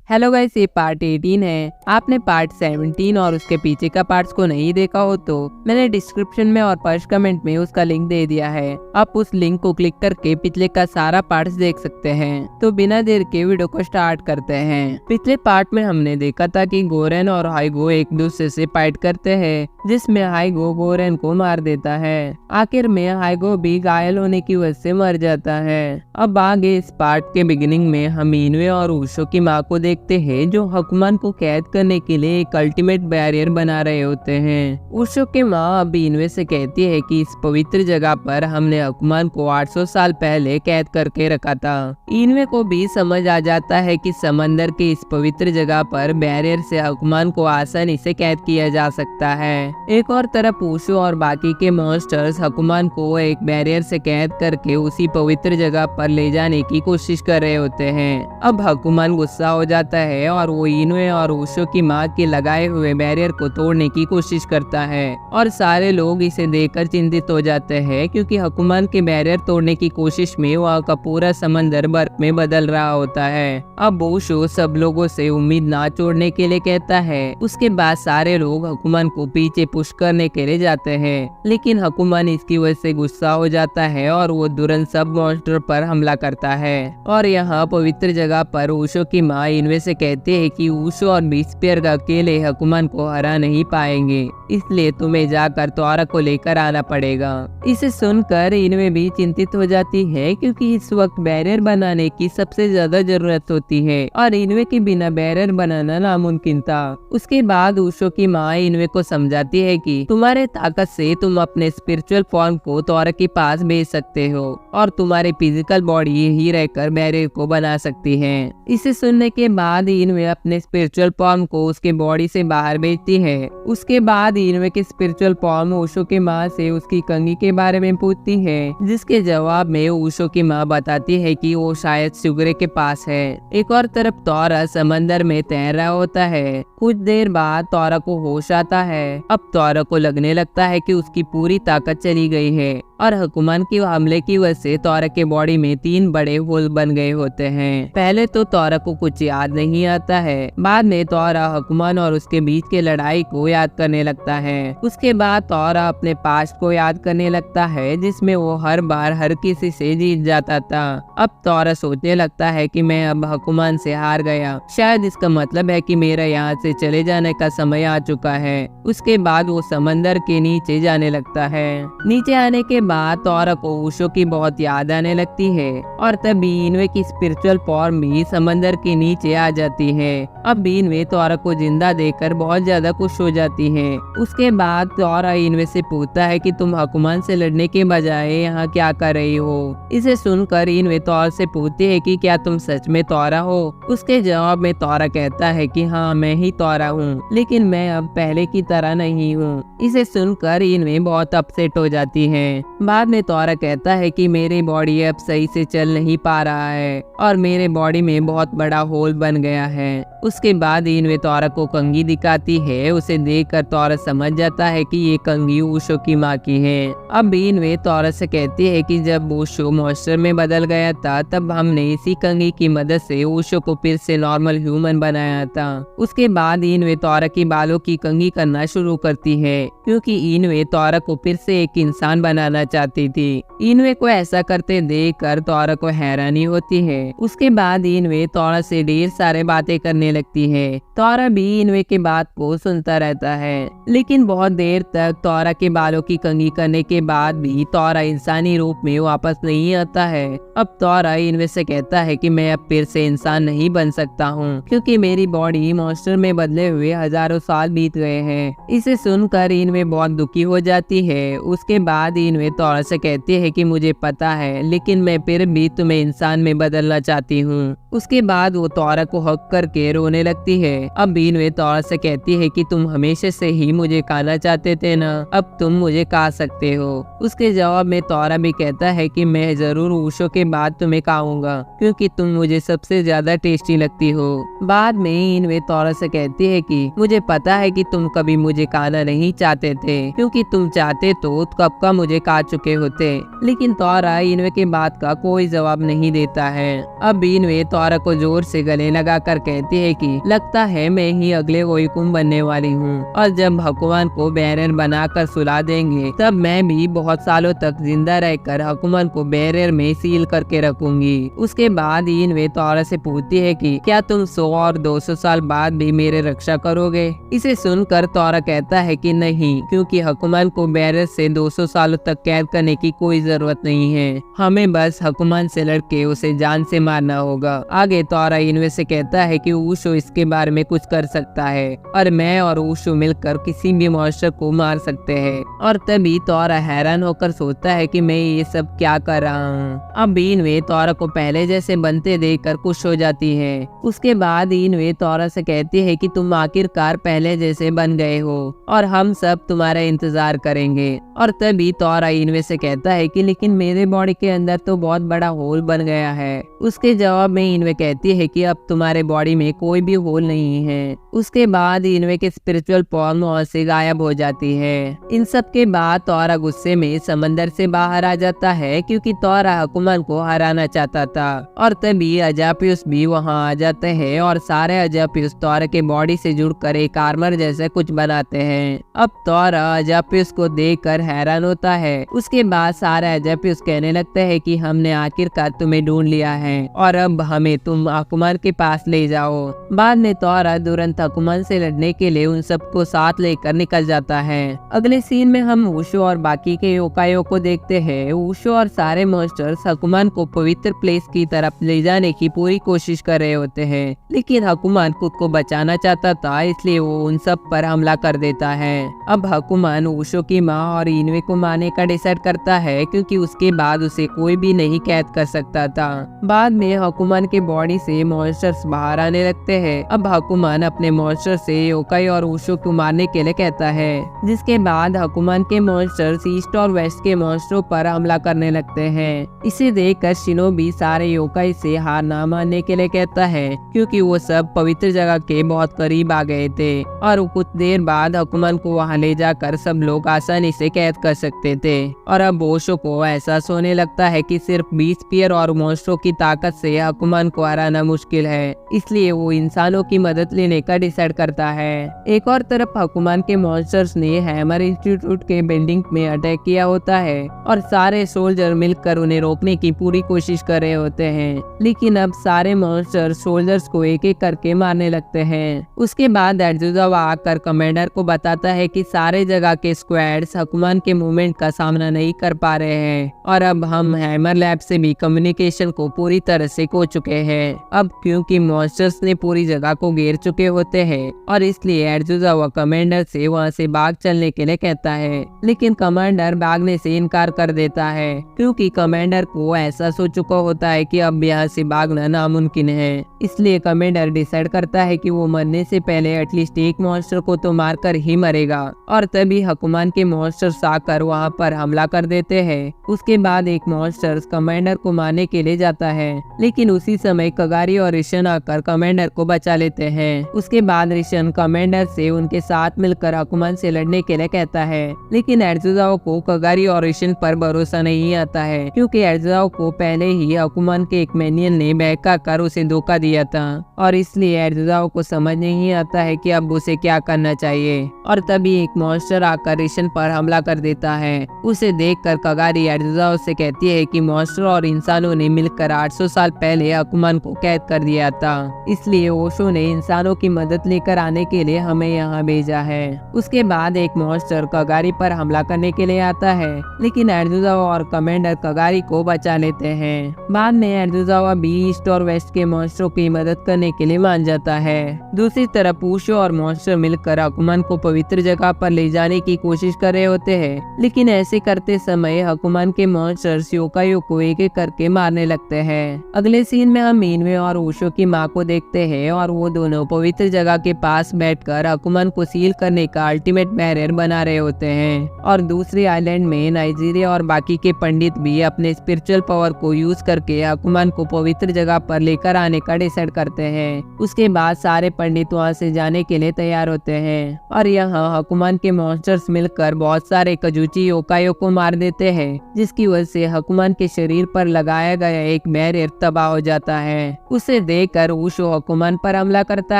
Hello guys, ये part 18 है। आपने पार्ट 17 और उसके पीछे का पार्ट्स को नहीं देखा हो तो मैंने डिस्क्रिप्शन में और फर्स्ट कमेंट में उसका लिंक दे दिया है। आप उस लिंक को क्लिक करके पिछले का सारा पार्ट्स देख सकते हैं। तो बिना देर के वीडियो को स्टार्ट करते हैं। पिछले पार्ट में हमने देखा था कि गोरेन और हाइगो एक दूसरे से फाइट करते हैं, जिसमें हाइगो गोरेन को मार देता है। आखिर में हाइगो भी घायल होने की वजह से मर जाता है। अब आगे इस पार्ट के बिगिनिंग में हम इनवे और ऊशो की माँ को देखते हैं, जो हकुमान को कैद करने के लिए एक अल्टीमेट बैरियर बना रहे होते हैं। ऊशो की माँ अब इनवे से कहती है कि इस पवित्र जगह पर हमने हकुमान को 800 साल पहले कैद करके रखा था। इनवे को भी समझ आ जाता है कि समंदर के इस पवित्र जगह पर बैरियर से हकुमान को आसानी से कैद किया जा सकता है। एक और तरफ ऊशो और बाकी के मॉन्स्टर्स हकुमान को एक बैरियर से कैद करके उसी पवित्र जगह पर ले जाने की कोशिश कर रहे होते हैं। अब हकुमान गुस्सा हो जाता है और वो इनवे और ऊशो की माँ के लगाए हुए बैरियर को तोड़ने की कोशिश करता है और सारे लोग इसे देखकर चिंतित हो जाते हैं, क्योंकि हकुमान के बैरियर तोड़ने की कोशिश में वहाँ का पूरा समंदर बर्फ में बदल रहा होता है। अब ऊशो सब लोगों से उम्मीद ना छोड़ने के लिए कहता है। उसके बाद सारे लोग हकुमान को पीछे पुश करने के लिए जाते हैं, लेकिन हकुमान इसकी वजह से गुस्सा हो जाता है और वो तुरंत सब मॉन्स्टर पर हमला करता है। और यहाँ पवित्र जगह पर ऊशो की माँ इनवे से कहते हैं कि ऊशो और बीस्पेयर अकेले हकुमान को हरा नहीं पाएंगे, इसलिए तुम्हें जाकर तोरा को लेकर आना पड़ेगा। इसे सुनकर इनवे भी चिंतित हो जाती है, क्योंकि इस वक्त बैरियर बनाने की सबसे ज्यादा जरूरत होती है और इनवे के बिना बैरियर बनाना नामुमकिन था। उसके बाद ऊशो की माँ इनवे को समझाती है कि तुम्हारे ताकत से तुम अपने स्पिरिचुअल फॉर्म को तोरा के पास भेज सकते हो और तुम्हारी फिजिकल बॉडी यही रहकर बैरियर को बना सकती है। इसे सुनने के बाद इनवे अपने स्पिरिचुअल फॉर्म को उसके बॉडी से बाहर भेजती है। उसके बाद इनवे के स्पिरिचुअल फॉर्म ऊशो की माँ से उसकी कंघी के बारे में पूछती है, जिसके जवाब में ऊशो की माँ बताती है कि वो शायद सुगरे के पास है। एक और तरफ तोरा समंदर में तैर रहा होता है। कुछ देर बाद तोरा को होश आता है। अब तोरा को लगने लगता है कि उसकी पूरी ताकत चली गई है और हकुमान के हमले की वजह से तोरा के बॉडी में 3 बड़े होल बन गए होते हैं। पहले तो तोरा को कुछ याद नहीं आता है। बाद में तोरा हकुमान और उसके बीच के लड़ाई को याद करने लगता है। उसके बाद तोरा अपने पास्ट को याद करने लगता है, जिसमें वो हर बार हर किसी से जीत जाता था। अब तोरा सोचने लगता है कि मैं अब हकुमान से हार गया, शायद इसका मतलब है कि मेरा यहाँ से चले जाने का समय आ चुका है। उसके बाद वो समंदर के नीचे जाने लगता है। नीचे आने के बाद तोरा को ऊशो की बहुत याद आने लगती है और तभी इनवे की स्पिरिचुअल फॉर्म भी समंदर के नीचे आ जाती है। अब इनवे तोरा को जिंदा देखकर बहुत ज्यादा खुश हो जाती है। उसके बाद तोरा इनवे से पूछता है कि तुम हकुमान से लड़ने के बजाय यहाँ क्या कर रही हो। इसे सुनकर इनवे तोरा से पूछती है कि क्या तुम सच में तोरा हो। उसके जवाब में तोरा कहता है कि हाँ, मैं ही तोरा हूँ, लेकिन मैं अब पहले की तरह नहीं हूँ। इसे सुनकर इनवे बहुत अपसेट हो जाती है। बाद में तोरा कहता है कि मेरी बॉडी अब सही से चल नहीं पा रहा है और मेरे बॉडी में बहुत बड़ा होल बन गया है। उसके बाद इनवे तोरा को कंघी दिखाती है। उसे देखकर तोरा समझ जाता है कि ये कंघी ऊशो की माँ की है। अब इनवे तोरा से कहती है कि जब ऊशो मॉन्स्टर में बदल गया था, तब हमने इसी कंघी की मदद से ऊशो को फिर से नॉर्मल ह्यूमन बनाया था। उसके बाद इनवे तोरा की बालों की कंघी करना शुरू करती है, क्योंकि इनवे तोरा को फिर से एक इंसान बनाना चाहती थी। इनवे को ऐसा करते देखकर तोरा को हैरानी होती है। उसके बाद इनवे तोरा से ढेर सारे बातें करने लगती है। तोरा भी इनवे के बात को सुनता रहता है, लेकिन बहुत देर तक तोरा के बालों की कंघी करने के बाद भी तोरा इंसानी रूप में वापस नहीं आता है। अब तोरा इनवे से कहता है कि मैं अब फिर से इंसान नहीं बन सकता हूँ, क्योंकि मेरी बॉडी मॉन्स्टर में बदले हुए हजारों साल बीत गए हैं। इसे सुनकर इनवे बहुत दुखी हो जाती है। उसके बाद इनवे तोरा से कहती है कि मुझे पता है, लेकिन मैं फिर भी तुम्हें इंसान में बदलना चाहती हूँ। उसके बाद वो तोरा को हक करके रोने लगती है। अब इनवे तोरा से कहती है कि तुम हमेशा से ही मुझे खाना चाहते थे ना, अब तुम मुझे खा सकते हो। उसके जवाब में तोरा भी कहता है कि मैं जरूर ऊशो के बाद तुम्हें खाऊंगा, क्योंकि तुम मुझे सबसे ज्यादा टेस्टी लगती हो। बाद में इनवे तोरा से कहती है कि मुझे पता है कि तुम कभी मुझे खाना नहीं चाहते थे, क्योंकि तुम चाहते तो कब का मुझे खा चुके होते, लेकिन तोरा इनवे के बात का कोई जवाब नहीं देता है। अब इनवे तोरा को जोर से गले लगा कर कहती है कि लगता है मैं ही अगले ओइकुम बनने वाली हूँ, और जब हकुमान को बैरियर बनाकर सुला देंगे तब मैं भी बहुत सालों तक जिंदा रहकर हकुमान को बैरियर में सील करके रखूंगी। उसके बाद इनवे तोरा से पूछती है कि क्या तुम 100 और 200 साल बाद भी मेरे रक्षा करोगे। इसे सुनकर तोरा कहता है कि नहीं, क्योंकि हकुमान को बैरियर से 200 सालों तक कैद करने की कोई जरूरत नहीं है, हमें बस हकुमान से लड़के उसे जान से मारना होगा। आगे तोरा इनवे से कहता है कि ऊशो इसके बारे में कुछ कर सकता है और मैं और ऊशो मिलकर किसी भी मॉन्स्टर को मार सकते हैं। और तभी तोरा हैरान होकर सोचता है कि मैं ये सब क्या कर रहा हूँ। अब इनवे तोरा को पहले जैसे बनते देखकर खुश हो जाती है। उसके बाद इनवे तोरा से कहती है कि तुम आखिरकार पहले जैसे बन गए हो और हम सब तुम्हारा इंतजार करेंगे। और तभी तोरा इनवे से कहता है कि लेकिन मेरे बॉडी के अंदर तो बहुत बड़ा होल बन गया है। उसके जवाब में इनवे कहती है कि अब तुम्हारे बॉडी में कोई भी होल नहीं है। उसके बाद इनवे के स्पिरिचुअल फॉर्म वहाँ से गायब हो जाती है। इन सब के बाद तोरा गुस्से में समंदर से बाहर आ जाता है, क्योंकि तोरा हकुमान को हराना चाहता था। और तभी अजापियस भी वहाँ आ जाते हैं और सारे अजापियस तोरा के बॉडी से जुड़कर एक आर्मर जैसे कुछ बनाते हैं। अब तोरा अजापियस को देखकर हैरान होता है। उसके बाद सारे अजापियस कहने लगते हैं कि हमने आखिरकार तुम्हें ढूंढ लिया है और अब हमें तुम हकुमान के पास ले जाओ। बाद में तोरा तुरंत हकुमान से लड़ने के लिए उन सबको साथ लेकर निकल जाता है। अगले सीन में हम ऊशो और बाकी के योकाइयों को देखते हैं। ऊशो और सारे मॉन्स्टर्स हकुमान को पवित्र प्लेस की तरफ ले जाने की पूरी कोशिश कर रहे होते हैं, लेकिन हकुमान खुद को बचाना चाहता था, इसलिए वो उन सब पर हमला कर देता है। अब हकुमान ऊशो की माँ और इनवे को मारने का डिसाइड करता है, क्योंकि उसके बाद उसे कोई भी नहीं कैद कर सकता था। बाद में हकुमान के बॉडी से मॉन्स्टर्स बाहर आने लगते हैं। अब हकुमान अपने मॉन्स्टर से योकाई और ऊशो को मारने के लिए कहता है, जिसके बाद हकुमान के मॉन्स्टर्स ईस्ट और वेस्ट के मॉन्स्टरों पर हमला करने लगते हैं। इसे देखकर शिनोबी सारे योकाई से हार ना मानने के लिए कहता है, क्योंकि वो सब पवित्र जगह के बहुत करीब आ गए थे और कुछ देर बाद हकुमान को वहां ले जाकर सब लोग आसानी से कैद कर सकते थे। और अब ओशो को एहसास होने लगता है कि सिर्फ 20 स्पीयर और मॉन्स्टरों की ताकत से हकुमान को हराना मुश्किल है, इसलिए वो इंसानों की मदद लेने का डिसाइड करता है। एक और तरफ हकुमान के मॉन्स्टर्स ने हैमर इंस्टीट्यूट के बिल्डिंग में अटैक किया होता है और सारे सोल्जर मिलकर उन्हें रोकने की पूरी कोशिश कर रहे होते हैं, लेकिन अब सारे मॉन्स्टर सोल्जर्स को एक एक करके मारने लगते हैं। उसके बाद एडजुजावा आकर कमांडर को बताता है कि सारे जगह के स्क्वाड्स हकुमान के मूवमेंट का सामना नहीं कर पा रहे हैं और अब हम हैमर लैब से भी कम्युनिकेशन को पूरी तरह से खो चुके हैं। अब क्योंकि मॉन्स्टर्स ने पूरी जगह को घेर चुके होते हैं और इसलिए एडजुजावा कमांडर से वहां से भाग चलने के लिए कहता है, लेकिन कमांडर भागने से इनकार कर देता है, क्योंकि कमांडर को एहसास हो चुका होता है कि अब यहाँ से भागना नामुमकिन है। इसलिए कमांडर डिसाइड करता है कि वो मरने से पहले एटलीस्ट एक मॉन्स्टर को तो मारकर ही मरेगा। और तभी हकुमान के मॉन्स्टर्स आकर वहाँ पर हमला कर देते हैं। उसके बाद एक मॉन्स्टर कमांडर को मारने के लिए जाता है, लेकिन उसी समय कगारी और रिशन आकर कमांडर को बचा लेते हैं। उसके बाद रिशन कमांडर से उनके साथ मिलकर हकुमान से लड़ने के लिए कहता है, लेकिन एडजुजाओ को कगारी और रिशन पर भरोसा नहीं आता है, क्योंकि एडजुजाओ को पहले ही हकुमान के एक मैनियन ने बहका कर उसे धोखा दिया था और इसलिए एडजुजाओ को समझ नहीं आता है कि अब उसे क्या करना चाहिए। और तभी एक मॉन्स्टर आकर रिशन पर हमला कर देता है। उसे देखकर कगारी एडजुजाओ से कहती है कि मॉन्स्टर और इंसानों ने मिलकर 800 साल पहले हकुमान को कैद कर दिया था, इसलिए ओशो ने इंसानों की मदद लेकर आने के लिए हमें यहाँ भेजा है। उसके बाद एक मॉन्स्टर कगारी पर हमला करने के लिए आता है, लेकिन एडजुजावा और कमांडर कगारी को बचा लेते हैं। बाद में एडजुजावा भी ईस्ट और वेस्ट के मॉन्स्टरों की मदद करने के लिए मान जाता है। दूसरी तरफ ऊशो और मॉन्स्टर मिलकर हकुमान को पवित्र जगह पर ले जाने की कोशिश कर रहे होते हैं, लेकिन ऐसे करते समय हकुमान के मॉन्स्टर्स योकाइयों को एक एक करके मारने लगते हैं। अगले सीन में हम इनवे और ऊशो की माँ को देखते हैं और वो दोनों पवित्र जगह के पास बैठकर हकुमान को सील करने का अल्टीमेट बैरियर बना रहे होते हैं। और दूसरी आइलैंड में नाइजीरिया और बाकी के पंडित भी अपने स्पिरिचुअल पावर को यूज करके हकुमान को पवित्र जगह पर लेकर आने का डिसाइड करते हैं। उसके बाद सारे पंडित वहाँ से जाने के लिए तैयार होते हैं और यहाँ हकुमान के मॉन्स्टर्स मिलकर बहुत सारे कजूची योकाइयों सायों को मार देते हैं, जिसकी वजह से हकुमान के शरीर पर लगाया गया एक बैरियर तबाह हो जाता है। उसे देखकर वुशो हकुमान पर हमला करता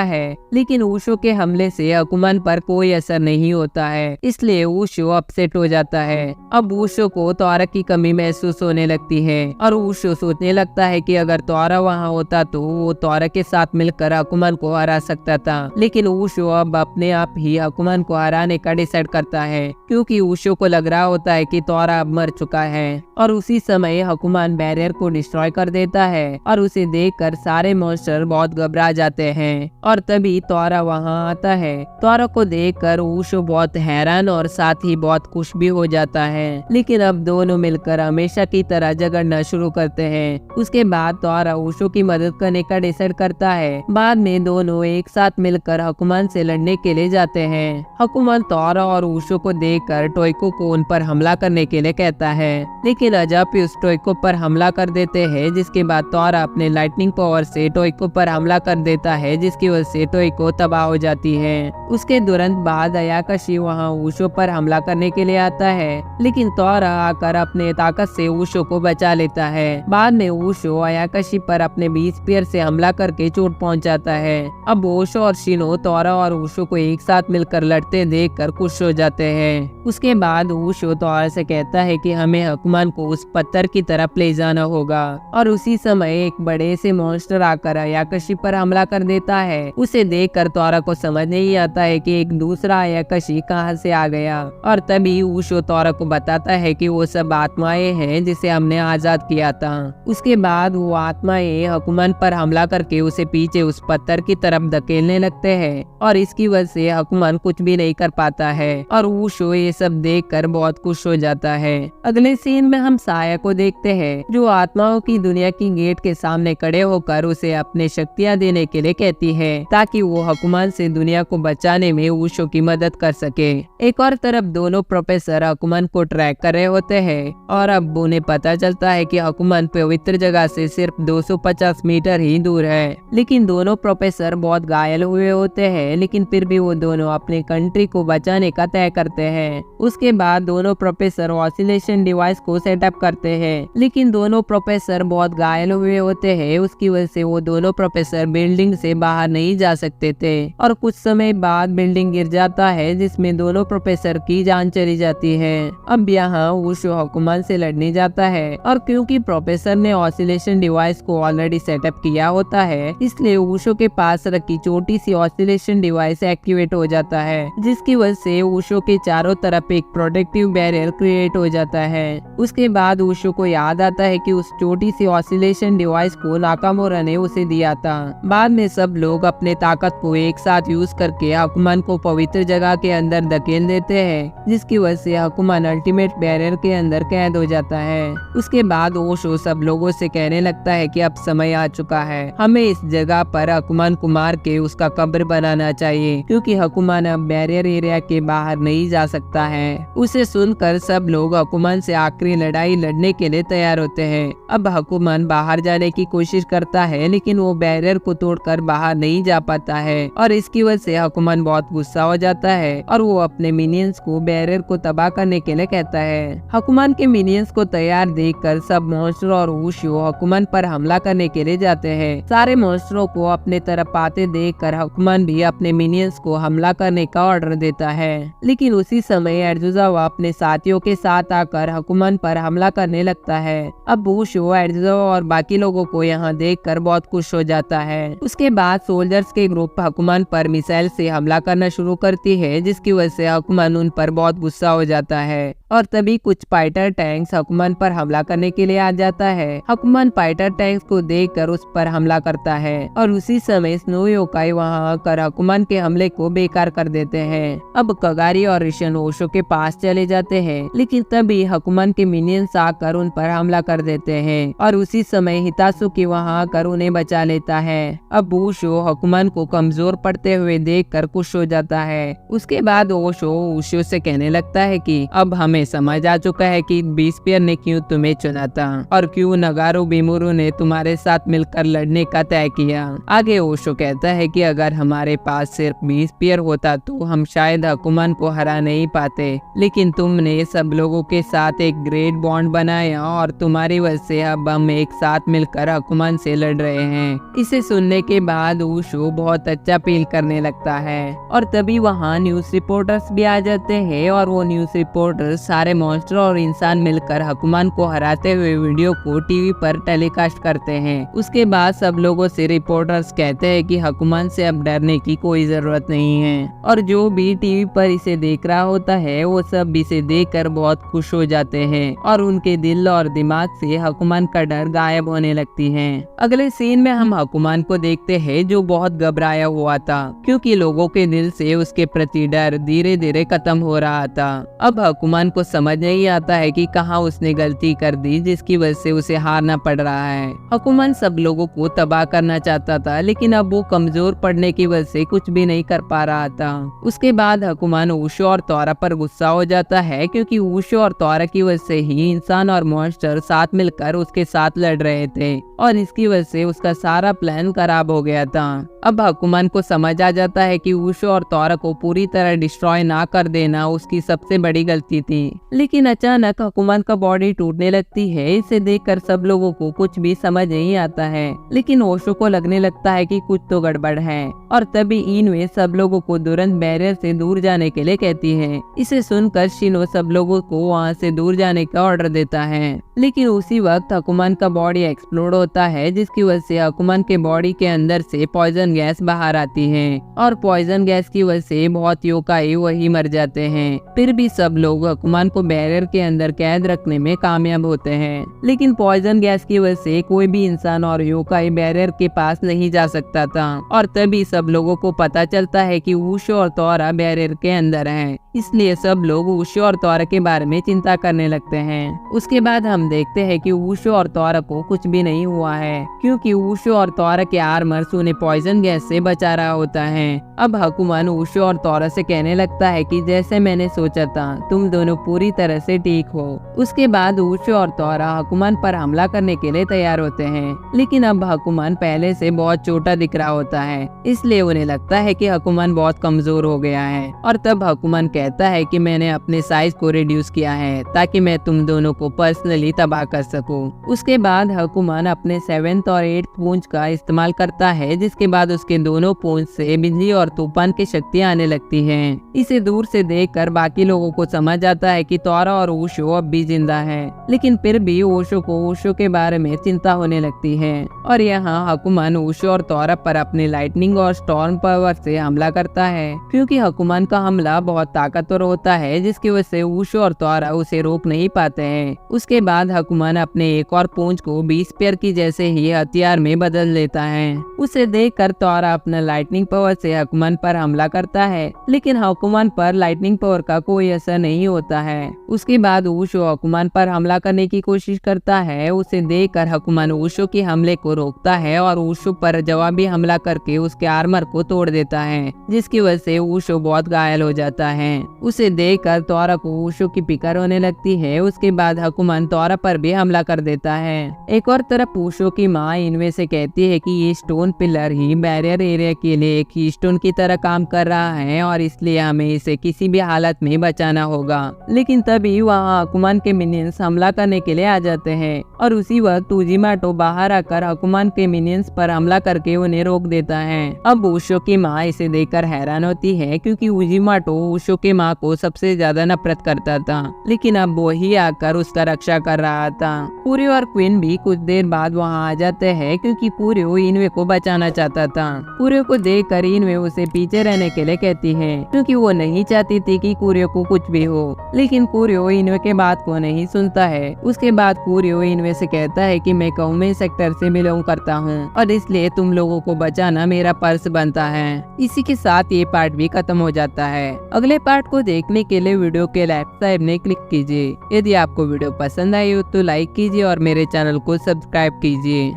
है, लेकिन वुशो के हमले से हकुमान पर कोई असर नहीं होता है, इसलिए वुशो अपसेट हो जाता है। अब वुशो को तोरा की कमी महसूस होने लगती है और वुशो सोचने लगता है कि अगर तोरा वहाँ होता तो वो तोरा के साथ मिलकर हकुमान को हरा सकता था। लेकिन वुशो अब अपने आप ही हकुमान को हराने का डिसाइड करता है, क्योंकि वुशो को लग रहा होता है कि तोरा अब मर चुका है। और उसी समय हकुमान बैरियर को डिस्ट्रॉय कर देता है और उसे देखकर सारे मॉन्स्टर बहुत घबरा जाते हैं। और तभी तोरा वहाँ आता है। तोरा को देखकर वुशो बहुत हैरान और साथ ही बहुत खुश भी हो जाता है। लेकिन अब दोनों मिलकर हमेशा की तरह झगड़ना शुरू करते हैं। उसके बाद तोरा वुशो की मदद करने का डिसाइड करता है। बाद में दोनों एक साथ मिलकर हकुमान से लड़ने के लिए जाते हैं। हकुमान तोरा और वुशो को देखकर टोइको को उन पर हमला करने के लिए कहता है, लेकिन अजापी उस टोइको पर हमला कर देते हैं, जिसके बाद तोरा अपने लाइटनिंग पावर से टोइको पर हमला कर देता है, जिसकी वजह से टोइको तबाह हो जाती है। उसके तुरंत बाद अयाकाशी वहाँ वुशो पर हमला करने के लिए आता है, लेकिन तोरा आकर अपने ताकत से वुशो को बचा लेता है। बाद में वुशो अयाकाशी पर अपने बीच स्पीयर से हमला करके चोट पहुंचाता है। अब वुशो और शिनो तोरा और वुशो को एक साथ मिलकर लड़ते देखकर खुश हो जाते हैं। उसके बाद वुशो तोरा से कहता है कि हमें हकुमान को उस पत्थर की तरफ ले जाना होगा। और उसी समय एक बड़े से मॉन्स्टर आकर अयाकाशी पर हमला कर देता है। उसे देखकर तोरा को समझ नहीं आता है कि एक दूसरा अयाकाशी कहां से आ गया। और तभी वुशो तोरा को बताता है कि वो सब आत्माएं हैं जिसे हमने आजाद किया था। उसके बाद वो आत्माएं हकुमान पर हमला करके उसे पीछे उस पत्थर की तरफ धकेलने लगते हैं और इसकी वजह से हकुमान कुछ भी नहीं कर पाता है। और वुशो ये सब देखकर बहुत खुश हो जाता है। अगले सीन में हम साया को देखते हैं, जो आत्माओं की दुनिया की गेट के सामने खड़े होकर उसे अपने शक्तियां देने के लिए कहती है, ताकि वो हकुमान से दुनिया को बचाने में वुशो की मदद कर सके। एक और तरफ दोनों प्रोफेसर हकुमान को ट्रैक कर रहे होते हैं और अब उन्हें पता चलता है कि हकुमान पवित्र जगह से सिर्फ 250 मीटर ही दूर है। लेकिन दोनों प्रोफेसर बहुत घायल हुए होते हैं, लेकिन फिर भी वो दोनों अपने कंट्री को बचाने का तय करते हैं। उसके बाद दोनों प्रोफेसर ऑसिलेशन डिवाइस को सेटअप करते हैं, लेकिन दोनों प्रोफेसर बहुत घायल हुए होते हैं। उसकी वजह से वो दोनों प्रोफेसर बिल्डिंग से बाहर नहीं जा सकते थे और कुछ समय बाद बिल्डिंग गिर जाता है, जिसमें दोनों प्रोफेसर की जान चली जाती है। अब यहाँ वुशो हकुमान से लड़ने जाता है और क्योंकि प्रोफेसर ने ऑसिलेशन डिवाइस को ऑलरेडी सेटअप किया होता है, इसलिए वुशो के पास रखी छोटी सी ऑसिलेशन डिवाइस एक्टिवेट हो जाता है, जिसकी वजह से वुशो के चारों तरफ एक प्रोटेक्टिव बैरियर क्रिएट हो जाता है। उसके बाद वुशो को याद आता है कि उस छोटी सी ऑसिलेशन डिवाइस को नाकामोरा ने उसे दिया था। बाद में सब लोग अपने ताकत को एक साथ यूज करके हकुमान को पवित्र जगह के अंदर धकेल देते हैं, जिसकी वजह से हकुमान अल्टीमेट बैरियर के अंदर कैद हो जाता है। उसके बाद ओशो सब लोगों से कहने लगता है कि अब समय आ चुका है, हमें इस जगह पर हकुमान को मार के उसका कब्र बनाना चाहिए, क्योंकि हकुमान अब बैरियर एरिया के बाहर नहीं जा सकता है। उसे सुनकर सब लोग हकुमान से आखिरी लड़ाई लड़ने के लिए तैयार होते हैं। अब हकुमान बाहर जाने की कोशिश करता है, लेकिन वो बैरियर को तोड़कर बाहर नहीं जा पाता है और इसकी वजह से हकुमान बहुत गुस्सा हो जाता है और वो अपने मिनियंस को बैरियर को तबाह करने के लिए कहता है। हकुमान के मिनियंस को तैयार देखकर सब मॉन्स्टर और वुशो हकुमान पर हमला करने के लिए जाते हैं। सारे मॉन्स्टरों को अपने तरफ आते देखकर हकुमान भी अपने मिनियंस को हमला करने का ऑर्डर देता है। लेकिन उसी समय एर्जुजावा अपने साथियों के साथ आकर हकुमान पर हमला करने लगता है। अब वुशो एर्जुजावा और बाकी लोगों को यहाँ देखकर बहुत खुश हो जाता है। उसके बाद सोल्जर्स के ग्रुप हकुमान पर मिसाइल से हमला करना शुरू करती है, जिसकी वजह से हकुमान उन पर बहुत गुस्सा हो जाता है। और तभी कुछ फाइटर टैंक्स हकुमान पर हमला करने के लिए आ जाता है। हकुमान फाइटर टैंक्स को देखकर उस पर हमला करता है और उसी समय स्नो योकाई वहां आकर हकुमान के हमले को बेकार कर देते हैं। अब कगारी और रिशन ओशो के पास चले जाते हैं, लेकिन तभी हकुमान के मिनियंस आकर उन पर हमला कर देते हैं और उसी समय हितासुकी वहां आकर उन्हें बचा लेता है। अब ओशो हकुमान को कमजोर पड़ते हुए देखकर खुश हो जाता है। उसके बाद ओशो से कहने लगता है कि अब हमें तुम्हें समझ आ चुका है कि बीस्पियर ने क्यों तुम्हें चुना था और क्यों नगारो बिमुरु ने तुम्हारे साथ मिलकर लड़ने का तय किया। आगे ओशो कहता है कि अगर हमारे पास सिर्फ बीस्पियर होता तो हम शायद हकुमान को हरा नहीं पाते, लेकिन तुमने सब लोगों के साथ एक ग्रेट बॉन्ड बनाया और तुम्हारी वजह से अब हम एक साथ मिलकर हकुमान से लड़ रहे हैं। इसे सुनने के बाद ओशो बहुत अच्छा फील करने लगता है और तभी वहाँ न्यूज रिपोर्टर्स भी आ जाते हैं और वो न्यूज रिपोर्टर्स सारे मॉन्स्टर और इंसान मिलकर हकुमान को हराते हुए वीडियो को टीवी पर टेलीकास्ट करते हैं। उसके बाद सब लोगों से रिपोर्टर्स कहते हैं कि हकुमान से अब डरने की कोई जरूरत नहीं है और जो भी टीवी पर इसे देख रहा होता है वो सब इसे देखकर बहुत खुश हो जाते हैं और उनके दिल और दिमाग से हकुमान का डर गायब होने लगती है। अगले सीन में हम हकुमान को देखते हैं जो बहुत घबराया हुआ था क्योंकि लोगों के दिल से उसके प्रति डर धीरे धीरे खत्म हो रहा था। अब हकुमान को समझ नहीं आता है कि कहाँ उसने गलती कर दी जिसकी वजह से उसे हारना पड़ रहा है। हकुमान सब लोगों को तबाह करना चाहता था लेकिन अब वो कमजोर पड़ने की वजह से कुछ भी नहीं कर पा रहा था। उसके बाद हकुमान ओशो और तोरा पर गुस्सा हो जाता है क्योंकि ओशो और तोरा की वजह से ही इंसान और मॉन्स्टर साथ मिलकर उसके साथ लड़ रहे थे और इसकी वजह से उसका सारा प्लान खराब हो गया था। अब हकुमान को समझ आ जाता है कि ओशो और तोरा को पूरी तरह डिस्ट्रॉय ना कर देना उसकी सबसे बड़ी गलती थी। लेकिन अचानक हकुमान का बॉडी टूटने लगती है। इसे देखकर सब लोगों को कुछ भी समझ नहीं आता है लेकिन ओशो को लगने लगता है कि कुछ तो गड़बड़ है और तभी इनवे सब लोगों को तुरंत बैरियर से दूर जाने के लिए कहती है। इसे सुनकर शिनो सब लोगों को वहाँ से दूर जाने का ऑर्डर देता है लेकिन उसी वक्त हकुमान का बॉडी एक्सप्लोड होता है जिसकी वजह से हकुमान के बॉडी के अंदर से पॉइजन गैस बाहर आती है और पॉइजन गैस की वजह से बहुत योकाई वही मर जाते हैं। फिर भी सब लोग हकुमान को बैरियर के अंदर कैद रखने में कामयाब होते हैं लेकिन पॉइजन गैस की वजह से कोई भी इंसान और योकाई बैरियर के पास नहीं जा सकता था और तभी सब लोगों को पता चलता है कि ओशो और तोरा बैरियर के अंदर हैं। इसलिए सब लोग ओशो और तोरा के बारे में चिंता करने लगते हैं। उसके बाद हम देखते हैं कि ओशो और तोरा को कुछ भी नहीं हुआ है क्योंकि ओशो और तोरा के आर्मर्स उन्हें पॉइजन गैस से बचा रहा होता है। अब हकुमान ओशो और तोरा से कहने लगता है कि जैसे मैंने सोचा था तुम दोनों पूरी तरह से ठीक हो। उसके बाद ओशो और तोरा हकुमान पर हमला करने के लिए तैयार होते हैं लेकिन अब हकुमान पहले से बहुत छोटा दिख रहा होता है इसलिए उन्हें लगता है कि हकुमान बहुत कमजोर हो गया है और तब हकुमान कहता है कि मैंने अपने साइज को रिड्यूस किया है ताकि मैं तुम दोनों को पर्सनली तबाह कर सकूं। उसके बाद हकुमान अपने 7th और 8th पूंछ का इस्तेमाल करता है जिसके बाद उसके दोनों पूंछ से बिजली और तूफान की शक्तियां आने लगती हैं। इसे दूर से देखकर बाकी लोगों को समझ आता है कि तोरा और ओशो अब भी जिंदा है लेकिन फिर भी ओशो को ओशो के बारे में चिंता होने लगती है और यहाँ हकुमान ओशो और तोरा पर अपने लाइटनिंग और स्टॉर्म पावर से हमला करता है क्योंकि हकुमान का हमला बहुत ताकतवर होता है जिसकी वजह से ओशो और तोरा उसे रोक नहीं पाते हैं। उसके बाद हकुमान अपने एक और पूंछ को बीस्पियर की जैसे ही हथियार में बदल लेता है। उसे देखकर तोरा अपना लाइटनिंग पावर से हकुमान पर हमला करता है लेकिन हकुमान पर लाइटनिंग पावर का कोई असर नहीं होता है। उसके बाद ओशो हकुमान पर हमला करने की कोशिश करता है। उसे देखकर हकुमान ओशो के हमले को रोकता है और ओशो पर जवाबी हमला करके उसके आर्मर को तोड़ देता है जिसकी वजह से ओशो बहुत घायल हो जाता है। उसे देखकर तोरा को ओशो की फिक्र होने लगती है। उसके बाद हकुमान तोरा पर भी हमला कर देता है। एक और तरफ ओशो की माँ इनवे से कहती है कि ये स्टोन पिलर ही बैरियर एरिया के लिए एक कीस्टोन की तरह काम कर रहा है और इसलिए हमें इसे किसी भी हालत में बचाना होगा। लेकिन तभी वहाँ हकुमान के मिनियंस हमला करने के लिए आ जाते हैं और उसी वक्त उजिमाटो बाहर आकर हकुमान के मिनियंस पर हमला करके उन्हें रोक देता है। अब ओशो की माँ इसे देखकर हैरान होती है क्योंकि उजिमाटो ओशो के माँ को सबसे ज्यादा नफरत करता था लेकिन अब वो ही आकर उसका रक्षा कर रहा था। पूरी और क्वीन भी कुछ देर बाद वहाँ आ जाते हैं क्योंकि पूरी इनवे को बचाना चाहता था। पूरी को देखकर इनवे उसे पीछे रहने के लिए कहती है क्योंकि वो नहीं चाहती थी कि कुरियो को कुछ भी हो लेकिन कुरियो इनवे के बात को नहीं सुनता है। उसके बाद कुरियो इनवे से कहता है कि मैं कौमे सेक्टर से बिलोंग करता हूँ और इसलिए तुम लोगों को बचाना मेरा फर्ज बनता है। इसी के साथ ये पार्ट भी खत्म हो जाता है। अगले पार्ट को देखने के लिए वीडियो के लेफ्ट साइड में क्लिक कीजिए। यदि आपको वीडियो पसंद आई हो तो लाइक कीजिए और मेरे चैनल को सब्सक्राइब कीजिए।